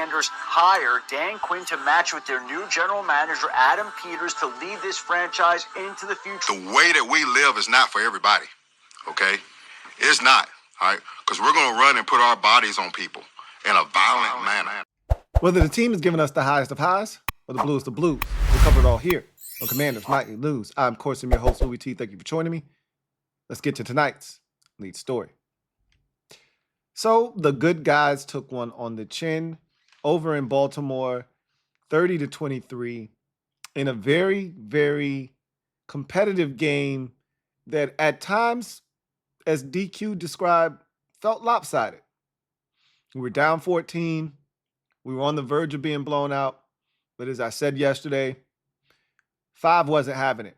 Commanders hire Dan Quinn to match with their new general manager, Adam Peters, to lead this franchise into the future. The way that we live is not for everybody, okay? It's not, all right? Because we're going to run and put our bodies on people in a violent manner. Whether the team is giving us the highest of highs or the bluest of blues, we'll cover it all here on Commanders Nightly News. I'm, of course, your host, Louie T. Thank you for joining me. Let's get to tonight's lead story. So the good guys took one on the chin over in Baltimore, 30-23, in a very, very competitive game that at times, as DQ described, felt lopsided. We were down 14. We were on the verge of being blown out. But as I said yesterday, 5 wasn't having it.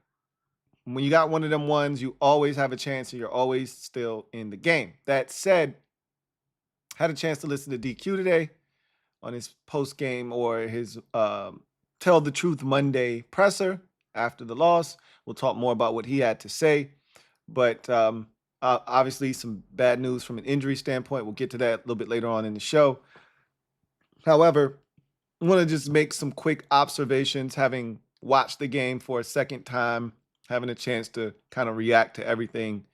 When you got one of them ones, you always have a chance and you're always still in the game. That said, had a chance to listen to DQ today on his post-game or his Tell the Truth Monday presser after the loss. We'll talk more about what he had to say. But obviously some bad news from an injury standpoint. We'll get to that a little bit later on in the show. However, I want to just make some quick observations, having watched the game for a second time, having a chance to kind of react to everything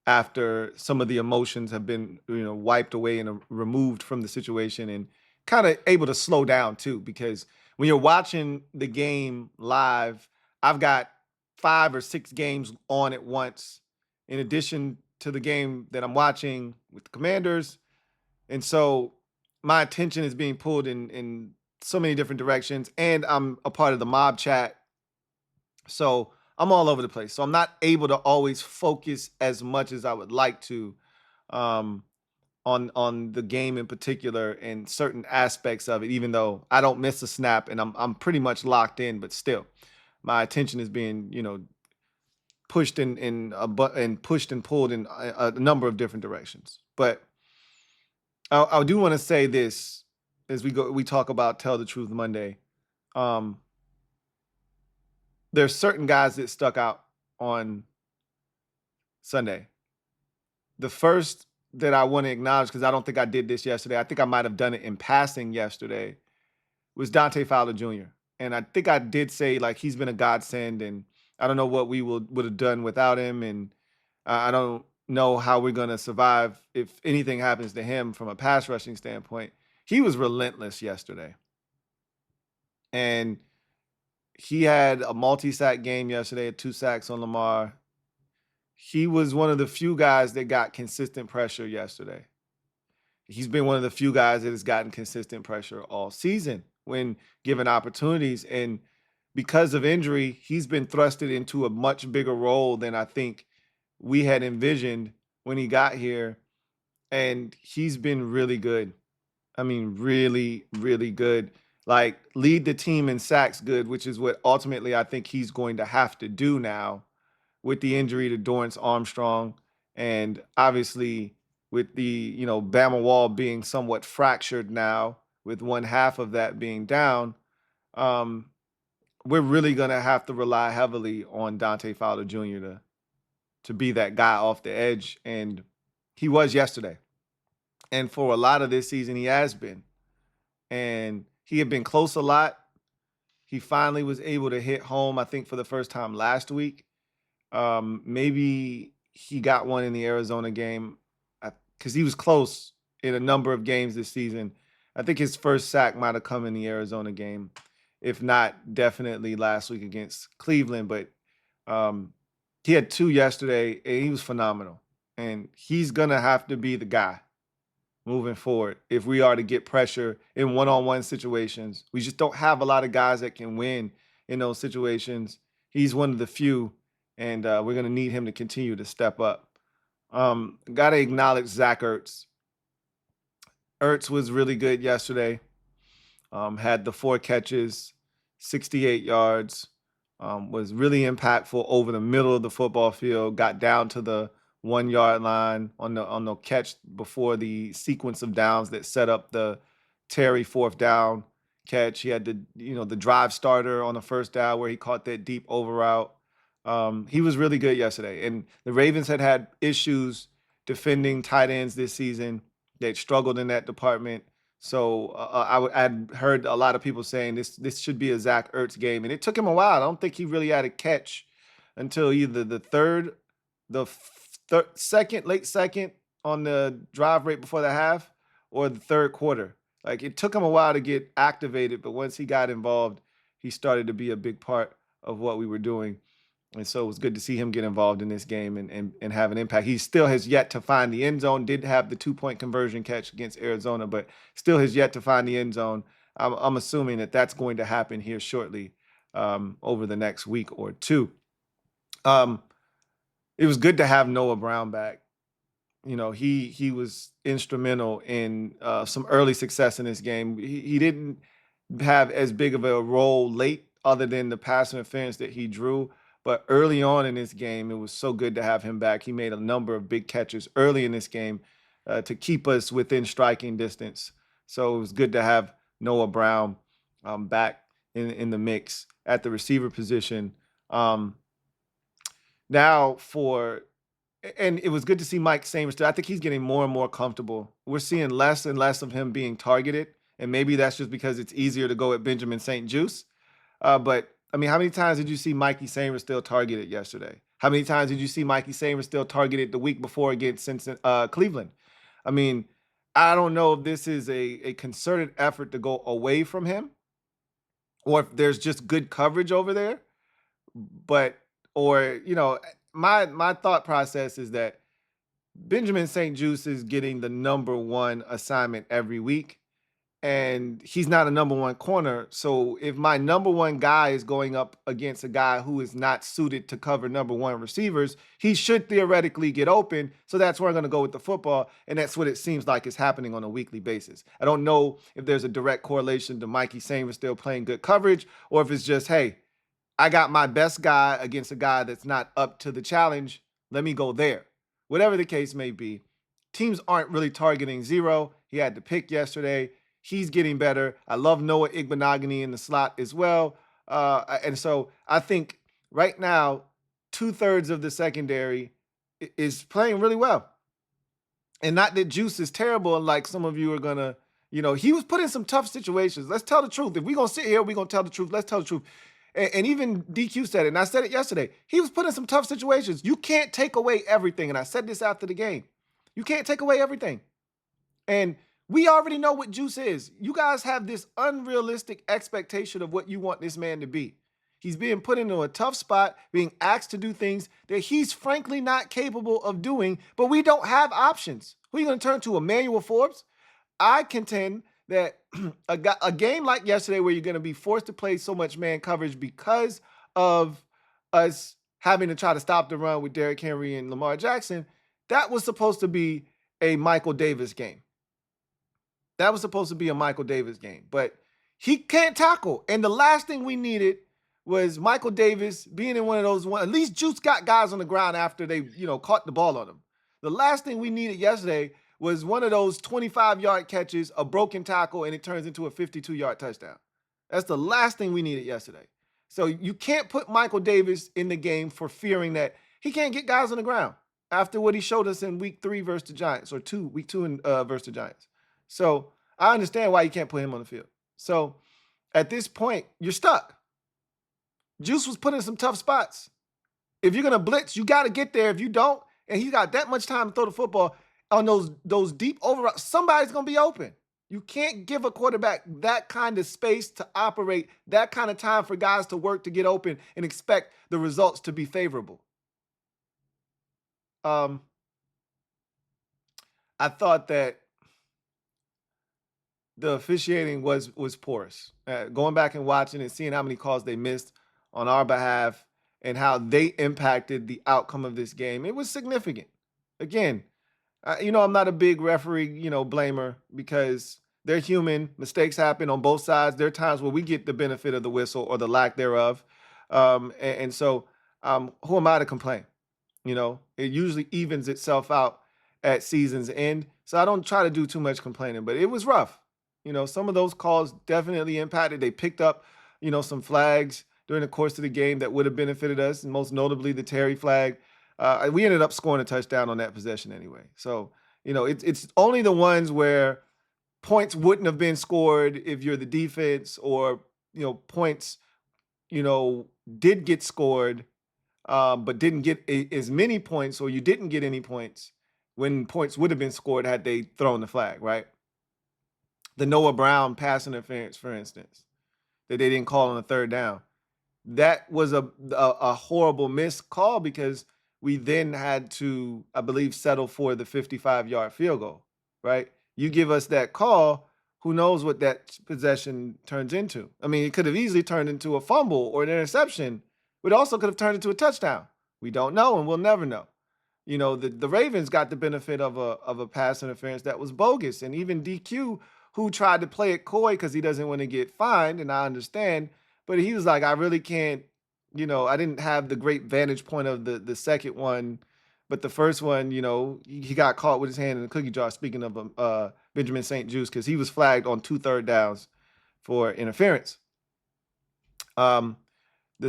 after some of the emotions have been, wiped away and removed from the situation, and kind of able to slow down too, because when you're watching the game live, I've got 5 or 6 games on at once, in addition to the game that I'm watching with the Commanders. And so my attention is being pulled in so many different directions, and I'm a part of the mob chat. So I'm all over the place. So I'm not able to always focus as much as I would like to on the game in particular and certain aspects of it, even though I don't miss a snap and I'm pretty much locked in, but still my attention is being, pushed and pushed and pulled in a number of different directions. But I do want to say this as we talk about Tell the Truth Monday. There's certain guys that stuck out on Sunday. The first that I want to acknowledge, because I don't think I did this yesterday, I think I might have done it in passing yesterday, was Dante Fowler Jr. And I think I did say, he's been a godsend, and I don't know what we would have done without him, and I don't know how we're going to survive if anything happens to him from a pass rushing standpoint. He was relentless yesterday. And he had a multi-sack game yesterday, 2 sacks on Lamar. He was one of the few guys that got consistent pressure yesterday. He's been one of the few guys that has gotten consistent pressure all season when given opportunities. And because of injury, he's been thrusted into a much bigger role than I think we had envisioned when he got here. And he's been really good. I mean, really, really good. Lead the team in sacks good, which is what ultimately I think he's going to have to do now with the injury to Dorrance Armstrong. And obviously with the, Bama wall being somewhat fractured now, with one half of that being down, we're really going to have to rely heavily on Dante Fowler Jr. to be that guy off the edge. And he was yesterday. And for a lot of this season, he has been. And he had been close a lot. He finally was able to hit home, I think, for the first time last week. Maybe he got one in the Arizona game because he was close in a number of games this season. I think his first sack might have come in the Arizona game, if not definitely last week against Cleveland. But he had 2 yesterday, and he was phenomenal. And he's going to have to be the guy moving forward if we are to get pressure in one-on-one situations. We just don't have a lot of guys that can win in those situations. He's one of the few, and we're going to need him to continue to step up. Got to acknowledge Zach Ertz. Ertz was really good yesterday. Had the 4 catches, 68 yards, was really impactful over the middle of the football field, got down to the 1-yard line on the catch before the sequence of downs that set up the Terry 4th down catch. He had the drive starter on the first down where he caught that deep over route. He was really good yesterday. And the Ravens had issues defending tight ends this season. They'd struggled in that department. So I'd heard a lot of people saying this should be a Zach Ertz game, and it took him a while. I don't think he really had a catch until either the second, late second on the drive right before the half, or the third quarter. Like it took him a while to get activated, but once he got involved, he started to be a big part of what we were doing. And so it was good to see him get involved in this game and have an impact. He still has yet to find the end zone, did have the 2-point conversion catch against Arizona, but still has yet to find the end zone. I'm assuming that that's going to happen here shortly, over the next week or two. It was good to have Noah Brown back. You know, he was instrumental in some early success in this game. He didn't have as big of a role late, other than the pass interference that he drew. But early on in this game, it was so good to have him back. He made a number of big catches early in this game to keep us within striking distance. So it was good to have Noah Brown back in the mix at the receiver position. Now for and it was good to see Mike Sainristil. I think he's getting more and more comfortable. We're seeing less and less of him being targeted, and maybe that's just because it's easier to go at Benjamin St. Juice. But I mean, how many times did you see Mikey Sainristil targeted yesterday? How many times did you see Mikey Sainristil targeted the week before against Cleveland? I mean, I don't know if this is a concerted effort to go away from him, or if there's just good coverage over there. But or my thought process is that Benjamin St. Juice is getting the number one assignment every week, and he's not a number one corner. So if my number one guy is going up against a guy who is not suited to cover number one receivers, he should theoretically get open. So that's where I'm going to go with the football, and that's what it seems like is happening on a weekly basis. I don't know if there's a direct correlation to Mikey Sainristil playing good coverage, or if it's just, hey, I got my best guy against a guy that's not up to the challenge. Let me go there. Whatever the case may be, teams aren't really targeting zero. He had the pick yesterday. He's getting better. I love Noah Igbenogany in the slot as well. And so I think right now, 2/3 of the secondary is playing really well. And not that Juice is terrible, and like some of you are going to, he was put in some tough situations. Let's tell the truth. If we're going to sit here, we're going to tell the truth. Let's tell the truth. And even DQ said it, and I said it yesterday. He was put in some tough situations. You can't take away everything. And I said this after the game. You can't take away everything. And we already know what Juice is. You guys have this unrealistic expectation of what you want this man to be. He's being put into a tough spot, being asked to do things that he's frankly not capable of doing, but we don't have options. Who are you going to turn to, Emmanuel Forbes? I contend that a game like yesterday, where you're going to be forced to play so much man coverage because of us having to try to stop the run with Derrick Henry and Lamar Jackson, that was supposed to be a Michael Davis game. That was supposed to be a Michael Davis game, but he can't tackle. And the last thing we needed was Michael Davis being in one of those at least Juice got guys on the ground after they, caught the ball on him. The last thing we needed yesterday was one of those 25-yard catches, a broken tackle, and it turns into a 52-yard touchdown. That's the last thing we needed yesterday. So you can't put Michael Davis in the game for fearing that he can't get guys on the ground after what he showed us in week 3 versus the Giants, or week 2 versus the Giants. So I understand why you can't put him on the field. So at this point, you're stuck. Juice was put in some tough spots. If you're going to blitz, you got to get there. If you don't, and he's got that much time to throw the football on those deep over, somebody's going to be open. You can't give a quarterback that kind of space to operate, that kind of time for guys to work to get open and expect the results to be favorable. I thought that the officiating was porous. Going back and watching and seeing how many calls they missed on our behalf and how they impacted the outcome of this game, it was significant. Again, I'm not a big referee, blamer, because they're human. Mistakes happen on both sides. There are times where we get the benefit of the whistle or the lack thereof. So who am I to complain? It usually evens itself out at season's end. So I don't try to do too much complaining, but it was rough. Some of those calls definitely impacted. They picked up, some flags during the course of the game that would have benefited us, and most notably the Terry flag. We ended up scoring a touchdown on that possession anyway. So, it's only the ones where points wouldn't have been scored if you're the defense, or, points, did get scored, but didn't get as many points, or you didn't get any points when points would have been scored had they thrown the flag, right? The Noah Brown pass interference, for instance, that they didn't call on the third down. That was a horrible missed call because we then had to, I believe, settle for the 55-yard field goal, right? You give us that call, who knows what that possession turns into? I mean, it could have easily turned into a fumble or an interception, but it also could have turned into a touchdown. We don't know, and we'll never know. The Ravens got the benefit of a pass interference that was bogus, and even DQ, who tried to play it coy because he doesn't want to get fined, and I understand, but he was like, I really can't, I didn't have the great vantage point of the second one, but the first one, he got caught with his hand in the cookie jar. Speaking of Benjamin St. Juste, because he was flagged on 2 third downs for interference. The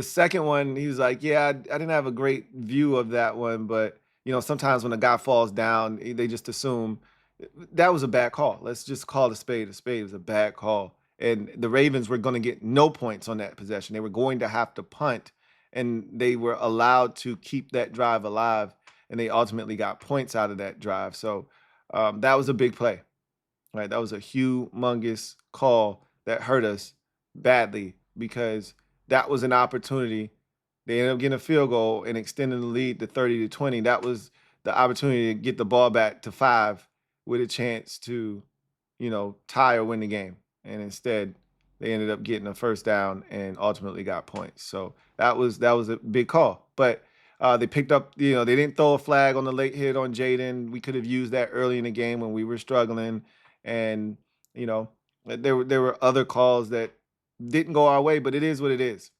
second one, he was like, yeah, I didn't have a great view of that one, but sometimes when a guy falls down, they just assume that was a bad call. Let's just call a spade a spade. It was a bad call. And the Ravens were going to get no points on that possession. They were going to have to punt, and they were allowed to keep that drive alive, and they ultimately got points out of that drive. So that was a big play, right? That was a humongous call that hurt us badly because that was an opportunity. They ended up getting a field goal and extending the lead to 30-20. That was the opportunity to get the ball back to 5 with a chance to, tie or win the game. And instead, they ended up getting a first down and ultimately got points. So that was a big call. But they picked up, they didn't throw a flag on the late hit on Jaden. We could have used that early in the game when we were struggling. And, there were other calls that didn't go our way, but it is what it is.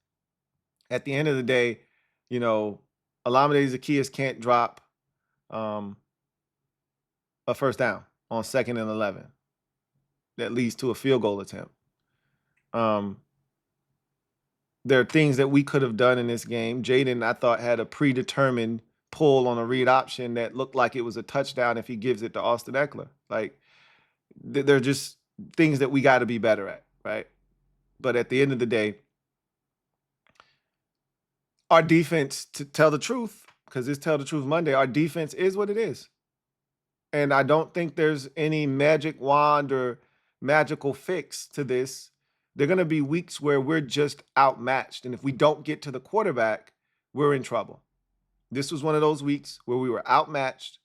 At the end of the day, Olamide Zaccheaus can't drop a first down on 2nd and 11 that leads to a field goal attempt. There are things that we could have done in this game. Jaden, I thought, had a predetermined pull on a read option that looked like it was a touchdown if he gives it to Austin Eckler. Like, they're just things that we got to be better at, right? But at the end of the day, our defense, to tell the truth, because it's Tell the Truth Monday, our defense is what it is. And I don't think there's any magic wand or magical fix to this. There are going to be weeks where we're just outmatched. And if we don't get to the quarterback, we're in trouble. This was one of those weeks where we were outmatched.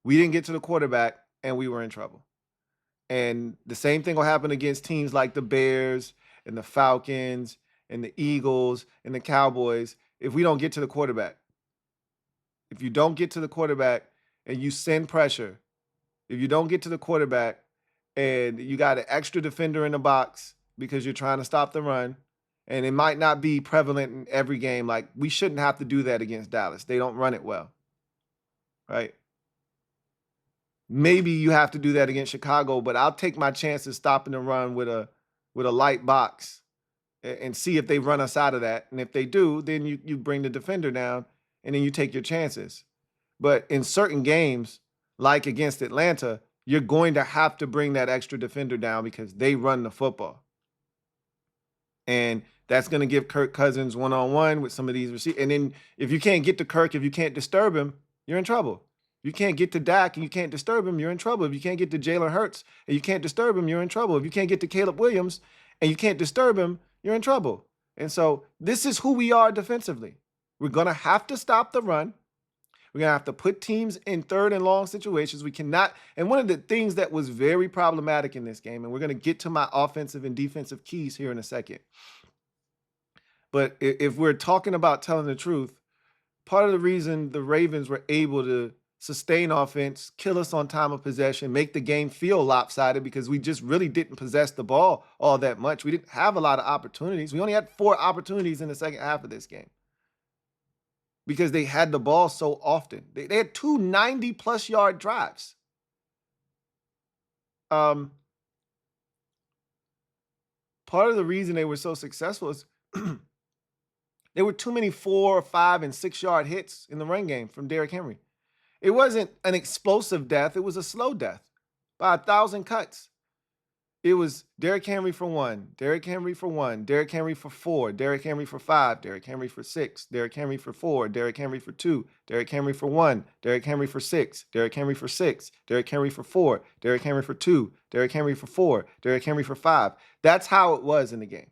We didn't get to the quarterback, and we were in trouble. And the same thing will happen against teams like the Bears and the Falcons and the Eagles and the Cowboys if we don't get to the quarterback. If you don't get to the quarterback and you send pressure, if you don't get to the quarterback and you got an extra defender in the box because you're trying to stop the run, and it might not be prevalent in every game, like we shouldn't have to do that against Dallas. They don't run it well, right? Maybe you have to do that against Chicago, but I'll take my chances stopping the run with a light box and see if they run us out of that. And if they do, then you bring the defender down and then you take your chances. But in certain games, like against Atlanta, you're going to have to bring that extra defender down because they run the football. And that's going to give Kirk Cousins one-on-one with some of these receivers. And then if you can't get to Kirk, if you can't disturb him, you're in trouble. If you can't get to Dak and you can't disturb him, you're in trouble. If you can't get to Jalen Hurts and you can't disturb him, you're in trouble. If you can't get to Caleb Williams and you can't disturb him, you're in trouble. And so this is who we are defensively. We're going to have to stop the run. We're going to have to put teams in 3rd and long situations. We cannot. And one of the things that was very problematic in this game, and we're going to get to my offensive and defensive keys here in a second. But if we're talking about telling the truth, part of the reason the Ravens were able to sustain offense, kill us on time of possession, make the game feel lopsided because we just really didn't possess the ball all that much. We didn't have a lot of opportunities. We only had 4 opportunities in the second half of this game because they had the ball so often. They had 2 90-plus yard drives. Part of the reason they were so successful is there were too many 4, 5, and 6 yard hits in the run game from Derrick Henry. It wasn't an explosive death. It was a slow death by 1,000 cuts. It was Derrick Henry for 1, Derrick Henry for 1, Derrick Henry for 4, Derrick Henry for 5, Derrick Henry for 6, Derrick Henry for 4, Derrick Henry for 2, Derrick Henry for 1, Derrick Henry for 6, Derrick Henry for 6, Derrick Henry for 4, Derrick Henry for 2, Derrick Henry for 4, Derrick Henry for 5. That's how it was in the game.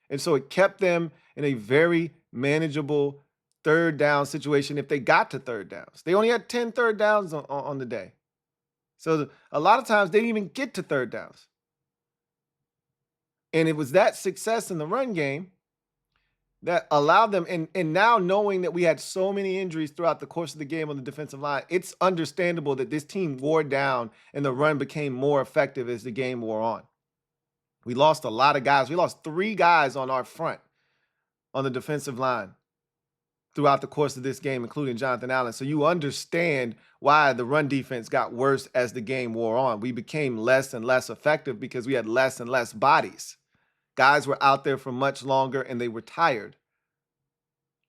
And so it kept them in a very manageable third down situation if they got to third downs. They only had 10 third downs on the day. So a lot of times they didn't even get to third downs. And it was that success in the run game that allowed them, and now knowing that we had so many injuries throughout the course of the game on the defensive line, it's understandable that this team wore down and the run became more effective as the game wore on. We lost a lot of guys. We lost 3 guys on our front on the defensive line throughout the course of this game, including Jonathan Allen. So you understand why the run defense got worse as the game wore on. We became less and less effective because we had less and less bodies. Guys were out there for much longer and they were tired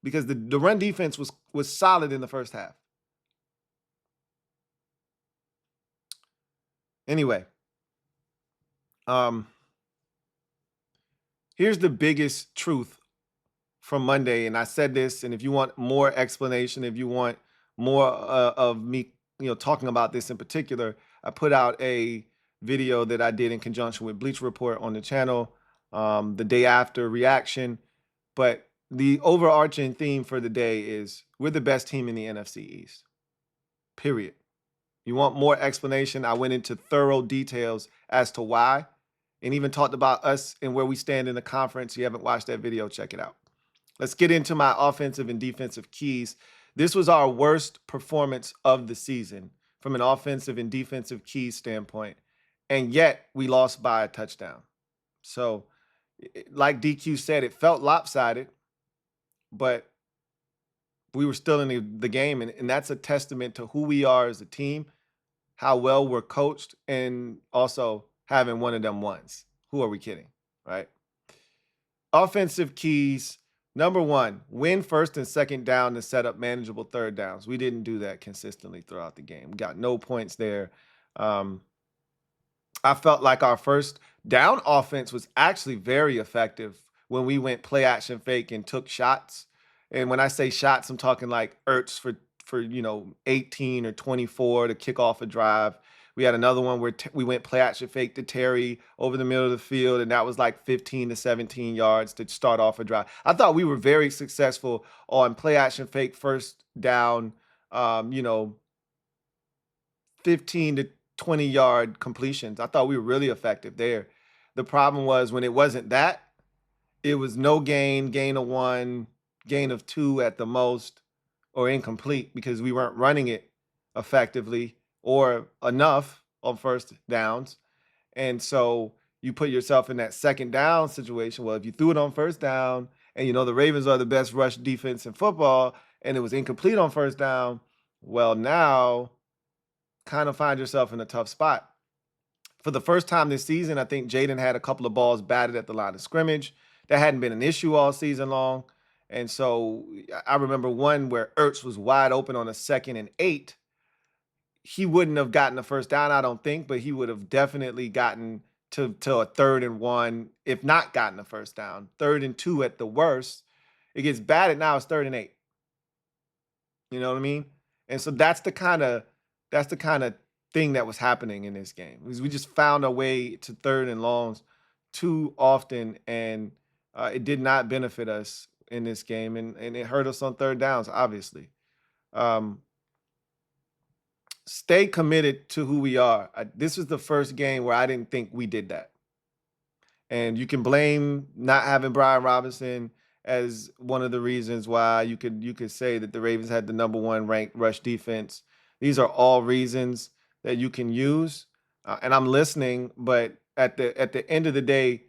because the run defense was solid in the first half. Anyway, here's the biggest truth from Monday, and I said this, and if you want more explanation, if you want more of me, talking about this in particular, I put out a video that I did in conjunction with Bleacher Report on the channel the day after reaction. But the overarching theme for the day is we're the best team in the NFC East. Period. You want more explanation? I went into thorough details as to why, and even talked about us and where we stand in the conference. If you haven't watched that video, check it out. Let's get into my offensive and defensive keys. This was our worst performance of the season from an offensive and defensive keys standpoint, and yet we lost by a touchdown. So, like DQ said, it felt lopsided, but we were still in the game, and that's a testament to who we are as a team, how well we're coached, and also having one of them ones. Who are we kidding, right? Offensive keys. Number 1, win first and second down to set up manageable third downs. We didn't do that consistently throughout the game. We got no points there. I felt like our first down offense was actually very effective when we went play action fake and took shots. And when I say shots, I'm talking like Ertz for 18 or 24 to kick off a drive. We had another one where we went play action fake to Terry over the middle of the field, and that was like 15 to 17 yards to start off a drive. I thought we were very successful on play action fake first down, 15 to 20-yard completions. I thought we were really effective there. The problem was when it wasn't that, it was no gain of 1, gain of 2 at the most, or incomplete because we weren't running it effectively or enough on first downs. And so you put yourself in that second down situation. Well, if you threw it on first down and the Ravens are the best rush defense in football and it was incomplete on first down, well, now kind of find yourself in a tough spot. For the first time this season, I think Jaden had a couple of balls batted at the line of scrimmage. That hadn't been an issue all season long. And so I remember one where Ertz was wide open on a 2nd and 8. He wouldn't have gotten the first down, I don't think, but he would have definitely gotten to a 3rd and 1, if not gotten the first down. 3rd and 2 at the worst. It gets batted, now it's 3rd and 8. You know what I mean? And so that's the kind of thing that was happening in this game. We just found a way to 3rd and longs too often, and it did not benefit us in this game, and it hurt us on 3rd downs, obviously. Stay committed to who we are. This was the first game where I didn't think we did that. And you can blame not having Brian Robinson as one of the reasons why you could say that the Ravens had the number 1 ranked rush defense. These are all reasons that you can use, and I'm listening. But at the end of the day,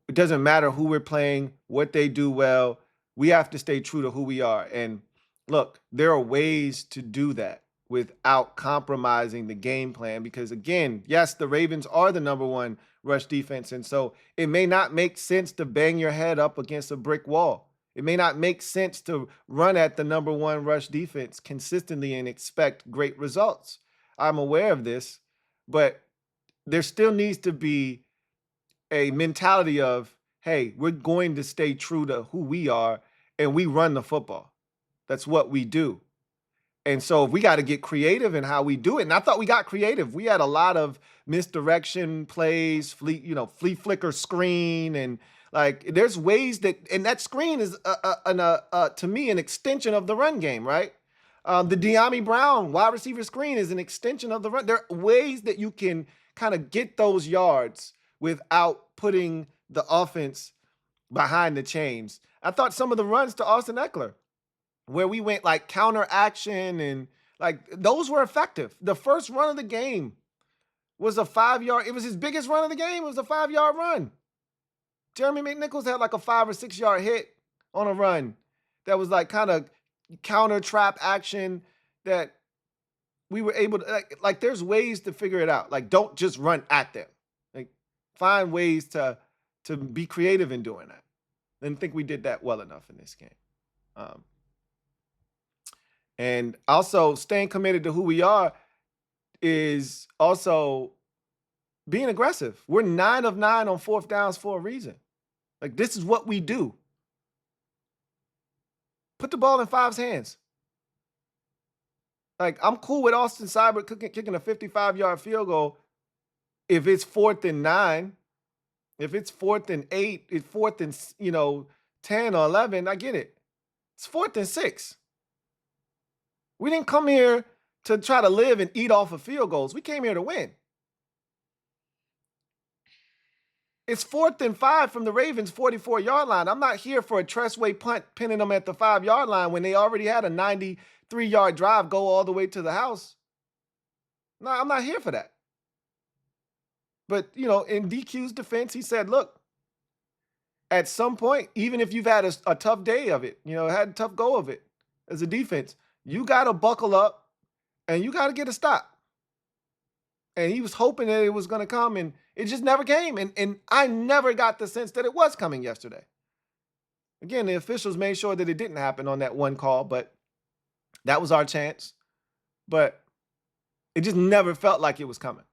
it doesn't matter who we're playing, what they do well. We have to stay true to who we are. And look, there are ways to do that without compromising the game plan, because again, yes, the Ravens are the number 1 rush defense, and so it may not make sense to bang your head up against a brick wall. It may not make sense to run at the number 1 rush defense consistently and expect great results. I'm aware of this, but there still needs to be a mentality of, hey, we're going to stay true to who we are, and we run the football. That's what we do. And so we got to get creative in how we do it. And I thought we got creative. We had a lot of misdirection plays, flea flicker screen, and like there's ways that, and that screen is to me an extension of the run game, right? The De'Ami Brown wide receiver screen is an extension of the run. There are ways that you can kind of get those yards without putting the offense behind the chains. I thought some of the runs to Austin Eckler, where we went like counter action and like those were effective. The first run of the game was a 5-yard. It was his biggest run of the game. It was a 5-yard run. Jeremy McNichols had like a 5 or 6 yard hit on a run that was like kind of counter trap action that we were able to like there's ways to figure it out. Like don't just run at them. Like find ways to be creative in doing that. And I think we did that well enough in this game. And also staying committed to who we are is also being aggressive. We're 9 of 9 on 4th downs for a reason. Like this is what we do. Put the ball in Five's hands. Like I'm cool with Austin Seibert kicking a 55-yard field goal if it's 4th and 9. If it's 4th and 8, it's 4th and 10 or 11, I get it. It's 4th and 6. We didn't come here to try to live and eat off of field goals. We came here to win. It's 4th and 5 from the Ravens' 44-yard line. I'm not here for a Tressway punt pinning them at the 5-yard line when they already had a 93-yard drive go all the way to the house. No, I'm not here for that. But, in DQ's defense, he said, look, at some point, even if you've had a tough day of it, had a tough go of it as a defense, you got to buckle up and you got to get a stop. And he was hoping that it was going to come, and it just never came. And I never got the sense that it was coming yesterday. Again, the officials made sure that it didn't happen on that one call, but that was our chance. But it just never felt like it was coming.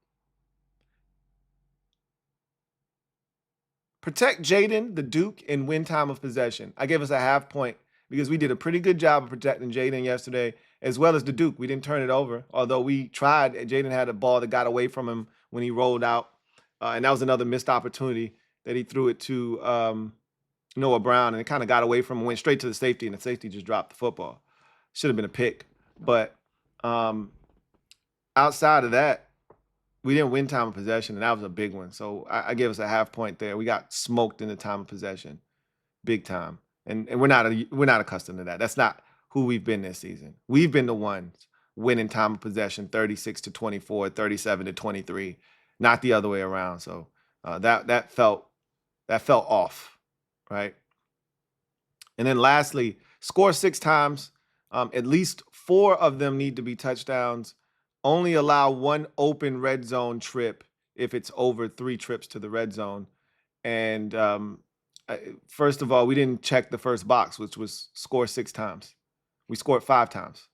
Protect Jaden, the Duke, and win time of possession. I gave us a half point because we did a pretty good job of protecting Jaden yesterday, as well as the Duke. We didn't turn it over, although we tried. Jaden had a ball that got away from him when he rolled out, and that was another missed opportunity that he threw it to Noah Brown, and it kind of got away from him, went straight to the safety, and the safety just dropped the football. Should have been a pick. But outside of that, we didn't win time of possession, and that was a big one. So I gave us a half point there. We got smoked in the time of possession, big time. And we're not accustomed to that. That's not who we've been this season. We've been the ones winning time of possession 36-24, 37-23, not the other way around. So that felt off, right? And then lastly, score 6 times. At least 4 of them need to be touchdowns. Only allow 1 open red zone trip if it's over 3 trips to the red zone. And first of all, we didn't check the first box, which was score 6 times. We scored 5 times.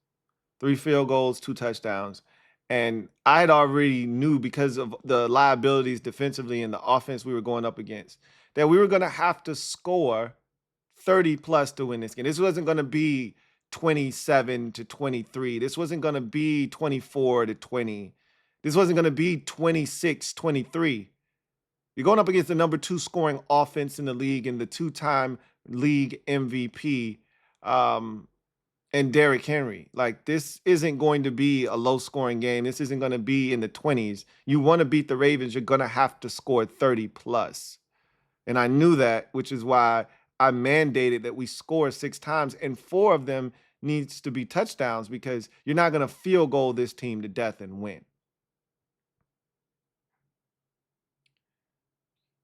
3 field goals, 2 touchdowns. And I had already knew, because of the liabilities defensively and the offense we were going up against, that we were going to have to score 30 plus to win this game. This wasn't going to be 27-23. This wasn't going to be 24-20. This wasn't going to be 26-23. You're going up against the number 2 scoring offense in the league and the 2-time league MVP, and Derrick Henry. Like, this isn't going to be a low-scoring game. This isn't going to be in the 20s. You want to beat the Ravens, you're going to have to score 30 plus. And I knew that, which is why I mandated that we score 6 times, and 4 of them needs to be touchdowns, because you're not going to field goal this team to death and win.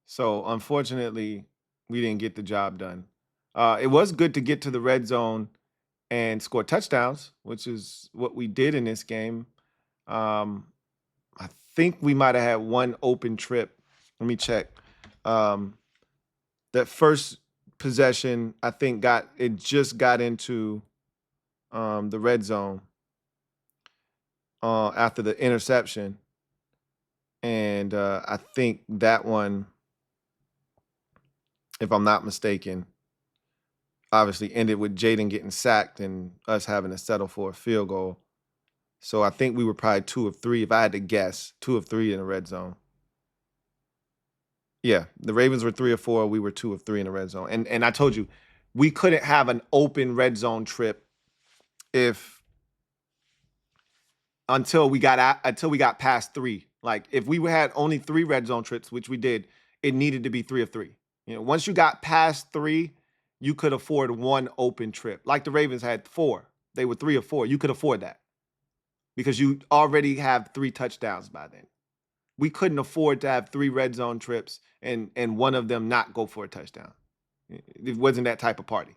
So unfortunately, we didn't get the job done. It was good to get to the red zone and score touchdowns, which is what we did in this game. I think we might have had 1 open trip. Let me check. That first possession, I think just got into the red zone after the interception. And I think that one if I'm not mistaken. Obviously ended with Jaden getting sacked and us having to settle for a field goal. So I think we were probably 2 of 3, if I had to guess, 2 of 3 in the red zone. Yeah, the Ravens were 3 of 4. We were 2 of 3 in the red zone. And I told you, we couldn't have an open red zone trip until we got past 3. Like if we had only 3 red zone trips, which we did, it needed to be 3 of 3. Once you got past 3, you could afford 1 open trip. Like the Ravens had 4. They were 3 of 4. You could afford that because you already have 3 touchdowns by then. We couldn't afford to have 3 red zone trips and one of them not go for a touchdown. It wasn't that type of party.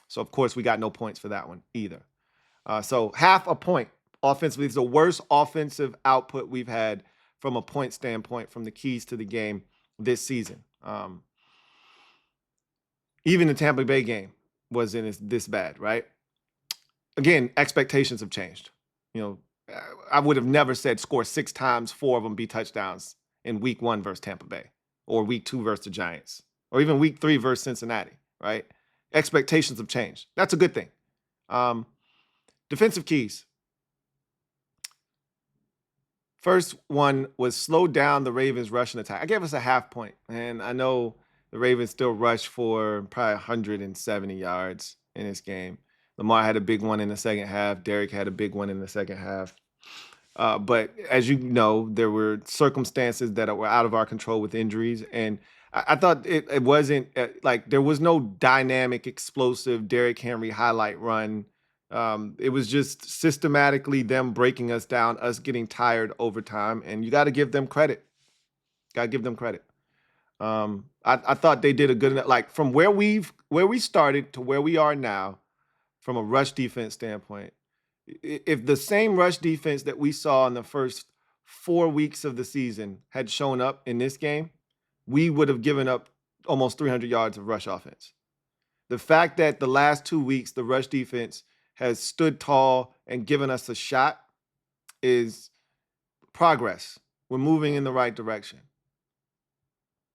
So, of course, we got no points for that one either. So half a point offensively. It's the worst offensive output we've had from a point standpoint from the keys to the game this season. Even the Tampa Bay game wasn't this bad, right? Again, expectations have changed. I would have never said score 6 times, 4 of them be touchdowns in week 1 versus Tampa Bay, or week 2 versus the Giants, or even week 3 versus Cincinnati, right? Expectations have changed. That's a good thing. Defensive keys. First one was slow down the Ravens' rushing attack. I gave us a half point, and I know the Ravens still rushed for probably 170 yards in this game. Lamar had a big one in the second half. Derek had a big one in the second half. But as you know, there were circumstances that were out of our control with injuries. And I thought it wasn't like there was no dynamic, explosive Derrick Henry highlight run. It was just systematically them breaking us down, us getting tired over time. And you got to give them credit. Got to give them credit. I thought they did a good enough, like from where we started to where we are now, from a rush defense standpoint. If the same rush defense that we saw in the first 4 weeks of the season had shown up in this game, we would have given up almost 300 yards of rush offense. The fact that the last 2 weeks, the rush defense has stood tall and given us a shot is progress. We're moving in the right direction.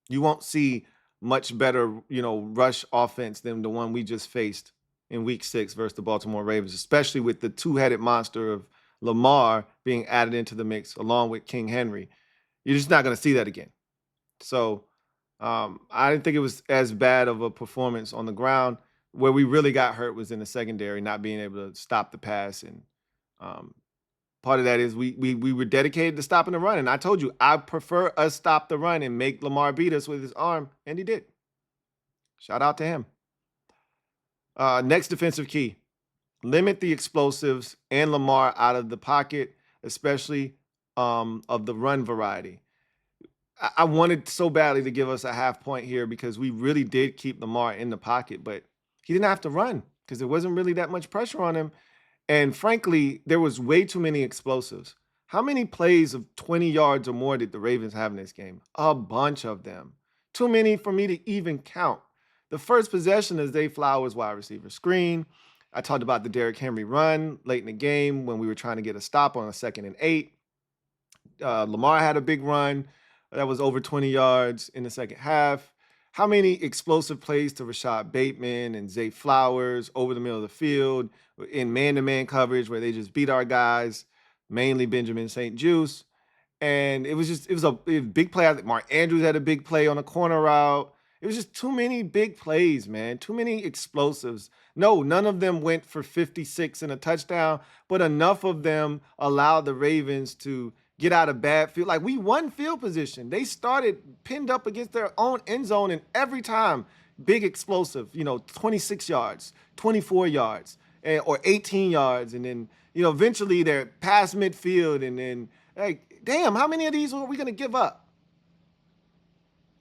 You won't see much better, rush offense than the one we just faced in week 6 versus the Baltimore Ravens, especially with the 2-headed monster of Lamar being added into the mix along with King Henry. You're just not going to see that again. So I didn't think it was as bad of a performance on the ground. Where we really got hurt was in the secondary, not being able to stop the pass. And part of that is we were dedicated to stopping the run. And I told you, I prefer us stop the run and make Lamar beat us with his arm. And he did. Shout out to him. Next defensive key, limit the explosives and Lamar out of the pocket, especially of the run variety. I wanted so badly to give us a half point here because we really did keep Lamar in the pocket, but he didn't have to run because there wasn't really that much pressure on him. And frankly, there was way too many explosives. How many plays of 20 yards or more did the Ravens have in this game? A bunch of them. Too many for me to even count. The first possession is Zay Flowers wide receiver screen. I talked about the Derrick Henry run late in the game when we were trying to get a stop on a 2nd and 8. Lamar had a big run that was over 20 yards in the second half. How many explosive plays to Rashad Bateman and Zay Flowers over the middle of the field in man-to-man coverage where they just beat our guys, mainly Benjamin St-Juste. And it was a big play. I think Mark Andrews had a big play on a corner route. It was just too many big plays, man. Too many explosives. No, none of them went for 56 and a touchdown, but enough of them allowed the Ravens to get out of bad field. Like, we won field position. They started pinned up against their own end zone, and every time, big explosive, 26 yards, 24 yards, or 18 yards, and then, eventually they're past midfield, and then, like, damn, how many of these are we going to give up?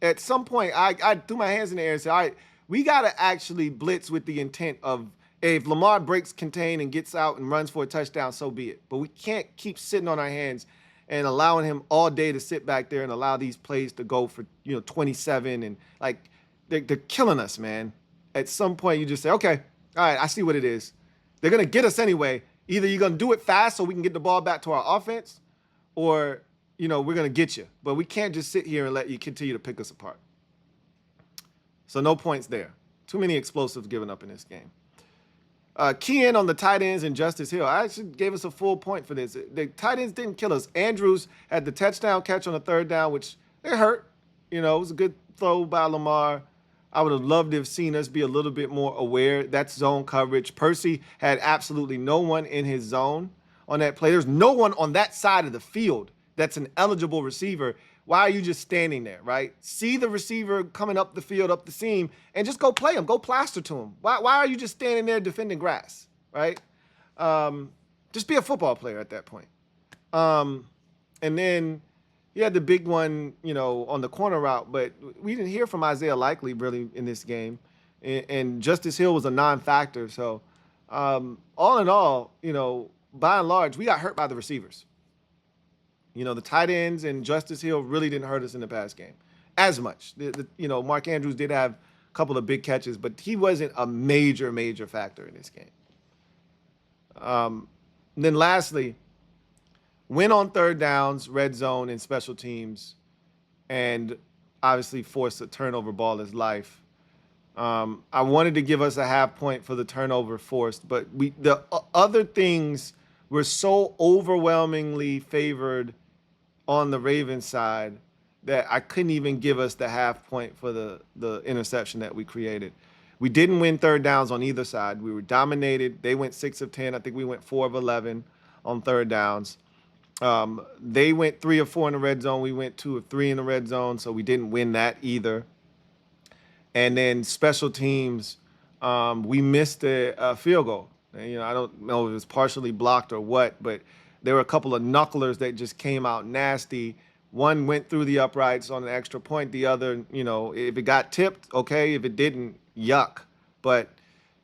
At some point, I threw my hands in the air and said, all right, we got to actually blitz with the intent of, hey, if Lamar breaks contain and gets out and runs for a touchdown, so be it. But we can't keep sitting on our hands and allowing him all day to sit back there and allow these plays to go for, 27. And, like, they're killing us, man. At some point, you just say, okay, all right, I see what it is. They're going to get us anyway. Either you're going to do it fast so we can get the ball back to our offense, or we're going to get you. But we can't just sit here and let you continue to pick us apart. So no points there. Too many explosives given up in this game. Key in on the tight ends and Justice Hill. I actually gave us a full point for this. The tight ends didn't kill us. Andrews had the touchdown catch on the third down, which it hurt. It was a good throw by Lamar. I would have loved to have seen us be a little bit more aware. That's zone coverage. Percy had absolutely no one in his zone on that play. There's no one on that side of the field that's an eligible receiver. Why are you just standing there, right? See the receiver coming up the field, up the seam, and just go play him. Go plaster to him. Why are you just standing there defending grass, right? Just be a football player at that point. And then you had the big one, on the corner route, but we didn't hear from Isaiah Likely really in this game. And Justice Hill was a non-factor. So all in all, by and large, we got hurt by the receivers. The tight ends and Justice Hill really didn't hurt us in the pass game as much. Mark Andrews did have a couple of big catches, but he wasn't a major, major factor in this game. Then lastly, win on third downs, red zone, and special teams, and obviously force a turnover ball is life. I wanted to give us a half point for the turnover forced, but the other things were so overwhelmingly favored on the Ravens side that I couldn't even give us the half point for the interception that we created. We didn't win third downs on either side. We were dominated. They went 6 of 10. I think we went 4 of 11 on third downs. They went 3 of 4 in the red zone. We went 2 of 3 in the red zone, so we didn't win that either. And then special teams, we missed a field goal. And, I don't know if it was partially blocked or what, but there were a couple of knucklers that just came out nasty. One went through the uprights on an extra point. The other, if it got tipped, okay. If it didn't, yuck. But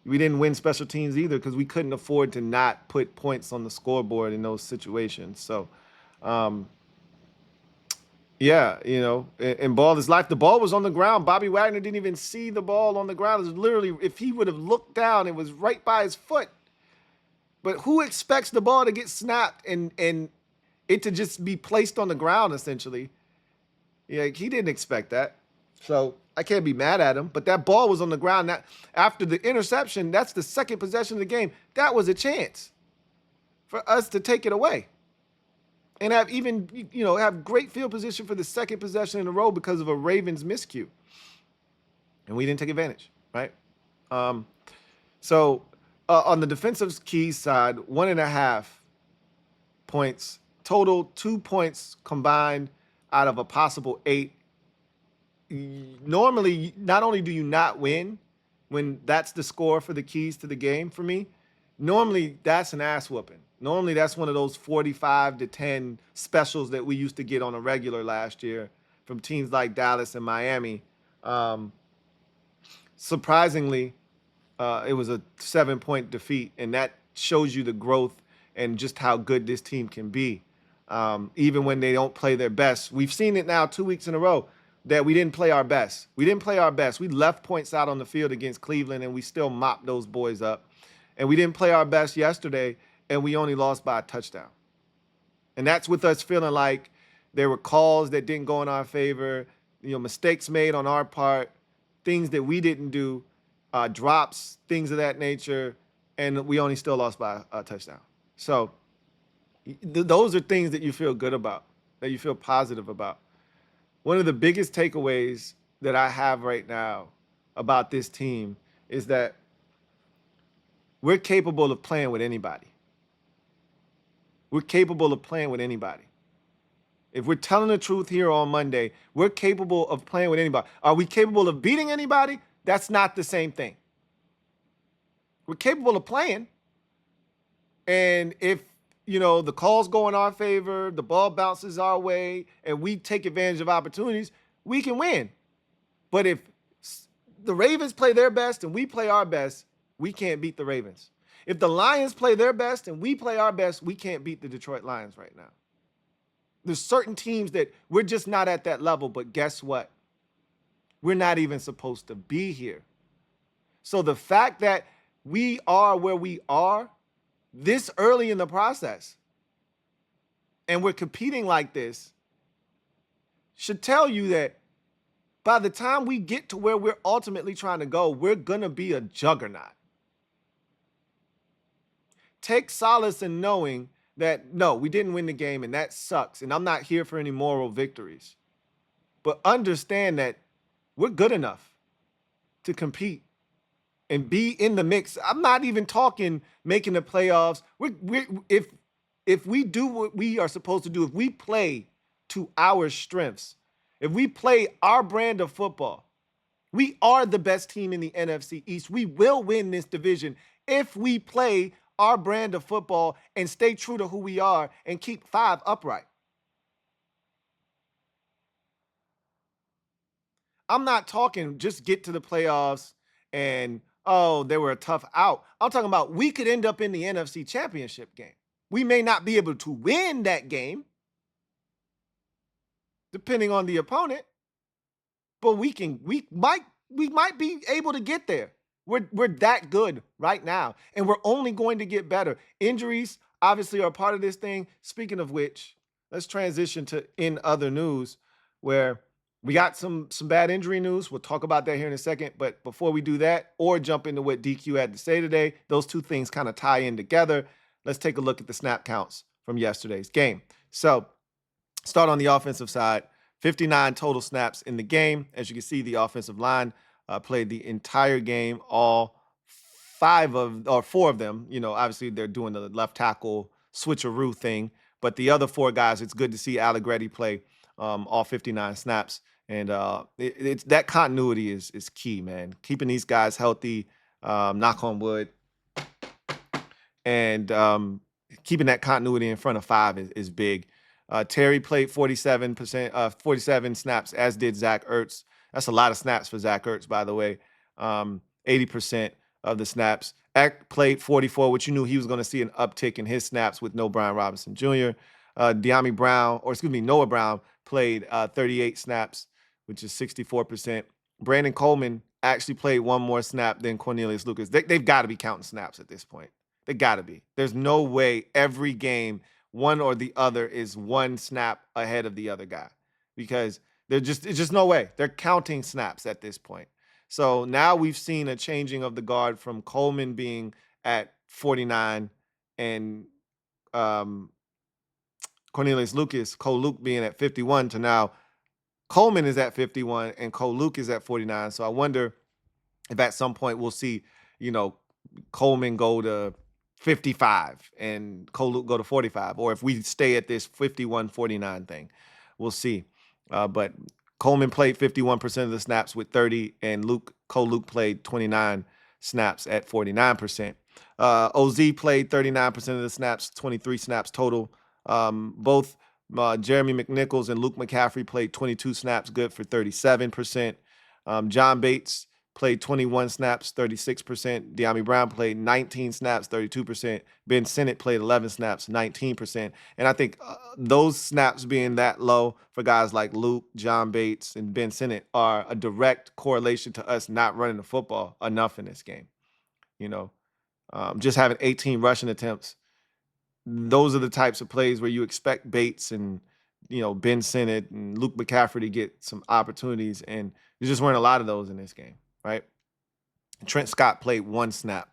we didn't win special teams either because we couldn't afford to not put points on the scoreboard in those situations. So, and ball is life. The ball was on the ground. Bobby Wagner didn't even see the ball on the ground. It was literally, if he would have looked down, it was right by his foot. But who expects the ball to get snapped and it to just be placed on the ground, essentially? Yeah, he didn't expect that. So I can't be mad at him. But that ball was on the ground. Now, after the interception, that's the second possession of the game. That was a chance for us to take it away. And have great field position for the second possession in a row because of a Ravens miscue. And we didn't take advantage, right? On the defensive keys side, 1.5 points total, 2 points combined out of a possible 8. Normally, not only do you not win when that's the score for the keys to the game for me, normally that's an ass whooping. Normally that's one of those 45-10 specials that we used to get on a regular last year from teams like Dallas and Miami. Surprisingly, it was a 7-point defeat, and that shows you the growth and just how good this team can be, even when they don't play their best. We've seen it now 2 weeks in a row that we didn't play our best. We didn't play our best. We left points out on the field against Cleveland, and we still mopped those boys up. And we didn't play our best yesterday, and we only lost by a touchdown. And that's with us feeling like there were calls that didn't go in our favor, mistakes made on our part, things that we didn't do, drops, things of that nature, and we only still lost by a touchdown. So those are things that you feel good about, that you feel positive about. One of the biggest takeaways that I have right now about this team is that we're capable of playing with anybody. We're capable of playing with anybody. If we're telling the truth here on Monday, we're capable of playing with anybody. Are we capable of beating anybody? That's not the same thing. We're capable of playing. And if, the calls go in our favor, the ball bounces our way, and we take advantage of opportunities, we can win. But if the Ravens play their best and we play our best, we can't beat the Ravens. If the Lions play their best and we play our best, we can't beat the Detroit Lions right now. There's certain teams that we're just not at that level, but guess what? We're not even supposed to be here. So the fact that we are where we are this early in the process and we're competing like this should tell you that by the time we get to where we're ultimately trying to go, we're going to be a juggernaut. Take solace in knowing that, no, we didn't win the game and that sucks. And I'm not here for any moral victories. But understand that we're good enough to compete and be in the mix. I'm not even talking making the playoffs. If we do what we are supposed to do, if we play to our strengths, if we play our brand of football, we are the best team in the NFC East. We will win this division if we play our brand of football and stay true to who we are and keep 5 upright. I'm not talking just get to the playoffs and, oh, they were a tough out. I'm talking about we could end up in the NFC Championship game. We may not be able to win that game, depending on the opponent, but we might be able to get there. We're that good right now, and we're only going to get better. Injuries obviously are a part of this thing. Speaking of which, let's transition to in other news, where we got some bad injury news. We'll talk about that here in a second. But before we do that, or jump into what DQ had to say today, those two things kind of tie in together. Let's take a look at the snap counts from yesterday's game. So start on the offensive side. 59 total snaps in the game. As you can see, the offensive line played the entire game. All 4 of them, obviously they're doing the left tackle switcheroo thing. But the other 4 guys, it's good to see Allegretti play all 59 snaps. And it's that continuity is key, man. Keeping these guys healthy, knock on wood, and keeping that continuity in front of 5 is big. Terry played 47 snaps, as did Zach Ertz. That's a lot of snaps for Zach Ertz, by the way. 80% of the snaps. Eck played 44, which you knew he was going to see an uptick in his snaps with no Brian Robinson Jr. Noah Brown played 38 snaps, which is 64%. Brandon Coleman actually played 1 more snap than Cornelius Lucas. They've got to be counting snaps at this point. They got to be. There's no way every game one or the other is 1 snap ahead of the other guy, because it's just no way. They're counting snaps at this point. So now we've seen a changing of the guard from Coleman being at 49 and Cornelius Lucas, Cole Luke being at 51 to now Coleman is at 51 and Cole Luke is at 49. So I wonder if at some point we'll see, Coleman go to 55 and Cole Luke go to 45, or if we stay at this 51-49 thing, we'll see. But Coleman played 51% of the snaps with 30, and Cole Luke played 29 snaps at 49%. OZ played 39% of the snaps, 23 snaps total. Both Jeremy McNichols and Luke McCaffrey played 22 snaps, good for 37%. John Bates played 21 snaps, 36%. De'Ami Brown played 19 snaps, 32%. Ben Sinnott played 11 snaps, 19%. And I think those snaps being that low for guys like Luke, John Bates, and Ben Sinnott are a direct correlation to us not running the football enough in this game. Just having 18 rushing attempts. Those are the types of plays where you expect Bates and, Ben Sinnott and Luke McCaffrey to get some opportunities. And there just weren't a lot of those in this game. Right? Trent Scott played 1 snap.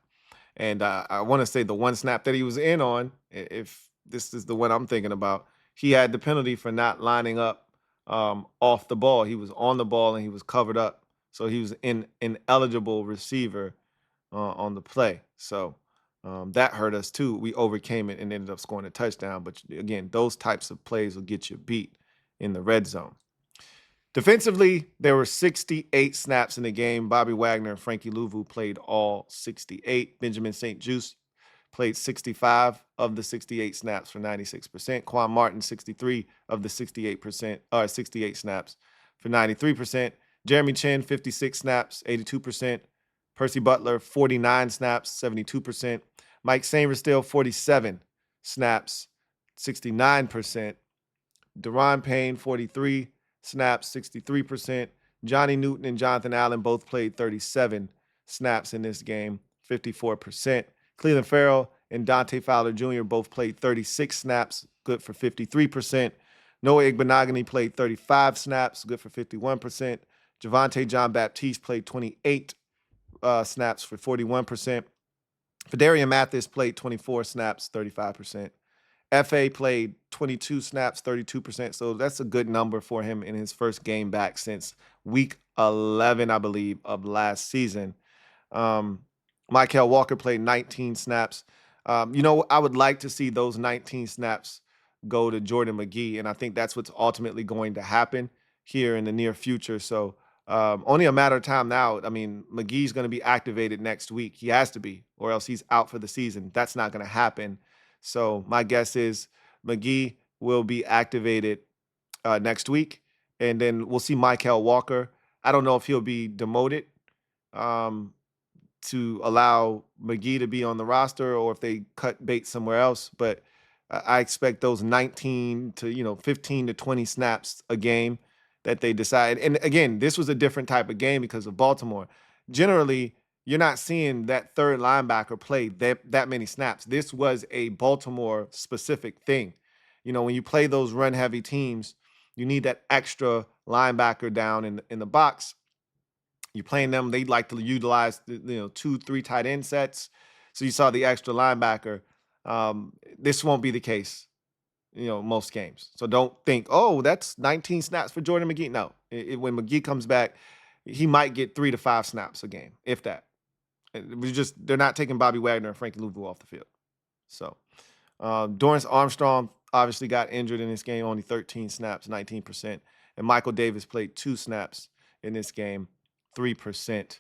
And I want to say the 1 snap that he was in on, if this is the one I'm thinking about, he had the penalty for not lining up off the ball. He was on the ball and he was covered up. So he was an ineligible receiver on the play. So that hurt us too. We overcame it and ended up scoring a touchdown. But again, those types of plays will get you beat in the red zone. Defensively, there were 68 snaps in the game. Bobby Wagner and Frankie Louvu played all 68. Benjamin St-Juste played 65 of the 68 snaps for 96%. Quan Martin, 63 of the 68 snaps for 93%. Jeremy Chin, 56 snaps, 82%. Percy Butler, 49 snaps, 72%. Mike Sainristil, 47 snaps, 69%. Deron Payne, 43 snaps, 63%. Johnny Newton and Jonathan Allen both played 37 snaps in this game, 54%. Cleveland Farrell and Dante Fowler Jr. both played 36 snaps, good for 53%. Noah Igbenogany played 35 snaps, good for 51%. Javonte John Baptiste played 28 snaps for 41%. Fedarian Mathis played 24 snaps, 35%. FA played 22 snaps, 32%. So that's a good number for him in his first game back since week 11, I believe, of last season. Michael Walker played 19 snaps. I would like to see those 19 snaps go to Jordan McGee, and I think that's what's ultimately going to happen here in the near future. So only a matter of time now. I mean, McGee's going to be activated next week. He has to be, or else he's out for the season. That's not going to happen. So my guess is McGee will be activated next week, and then we'll see Michael Walker. I don't know if he'll be demoted to allow McGee to be on the roster or if they cut bait somewhere else, but I expect those 19 to 15 to 20 snaps a game that they decide. And again, this was a different type of game because of Baltimore. Generally, you're not seeing that third linebacker play that many snaps. This was a Baltimore specific thing. When you play those run heavy teams, you need that extra linebacker down in the box. You're playing them, they like to utilize 2-3 tight end sets. So you saw the extra linebacker. This won't be the case, most games. So don't think, oh, that's 19 snaps for Jordan McGee. No, when McGee comes back, he might get 3 to 5 snaps a game, if that. They're not taking Bobby Wagner and Frankie Louvu off the field. So Dorrance Armstrong obviously got injured in this game, only 13 snaps, 19%. And Michael Davis played 2 snaps in this game, 3%